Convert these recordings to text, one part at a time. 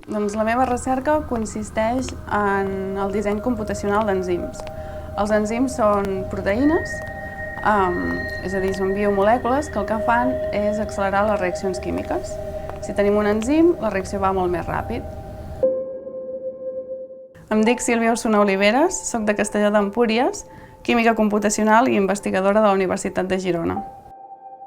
Doncs la meva recerca consisteix en el disseny computacional d'enzims. Els enzims són proteïnes, és a dir, són biomolècules que el que fan és accelerar les reaccions químiques. Si tenim un enzim, la reacció va molt més ràpid. Em dic Sílvia Osuna Oliveres, soc de Castelló d'Empúries, química computacional i investigadora de la Universitat de Girona.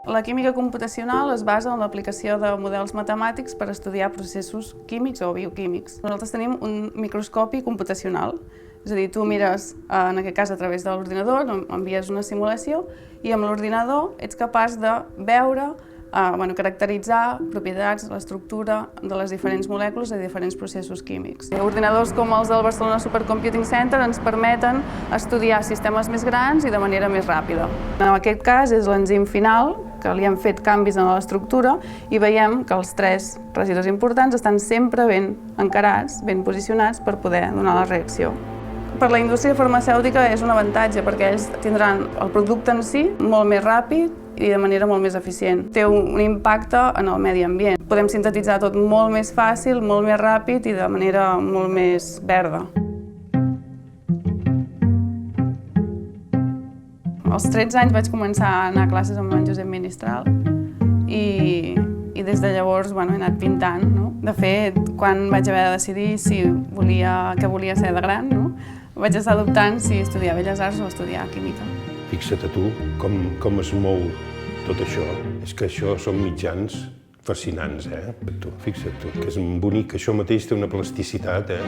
La química computacional es basa en l'aplicació de models matemàtics per estudiar processos químics o bioquímics. Nosaltres tenim un microscopi computacional, és a dir, tu mires, en aquest cas a través de l'ordinador, envies una simulació i amb l'ordinador ets capaç de veure, caracteritzar propietats, l'estructura de les diferents molècules de diferents processos químics. Ordinadors com els del Barcelona Supercomputing Center ens permeten estudiar sistemes més grans i de manera més ràpida. En aquest cas és l'enzim final, que li hem fet canvis en l'estructura i veiem que els 3 residus importants estan sempre ben encarats, ben posicionats per poder donar la reacció. Per la indústria farmacèutica és un avantatge perquè ells tindran el producte en si molt més ràpid i de manera molt més eficient. Té un impacte en el medi ambient. Podem sintetitzar tot molt més fàcil, molt més ràpid i de manera molt més verda. Als 13 anys vaig començar a anar a classes amb en Josep Ministral i des de llavors he anat pintant. De fet, quan vaig haver de decidir què volia ser de gran, vaig estar dubtant si estudiar Belles Arts o estudiar Química. Fixa't a tu com es mou tot això. És que això són mitjans fascinants, eh? Fixa't tu, que és bonic, això mateix té una plasticitat, eh?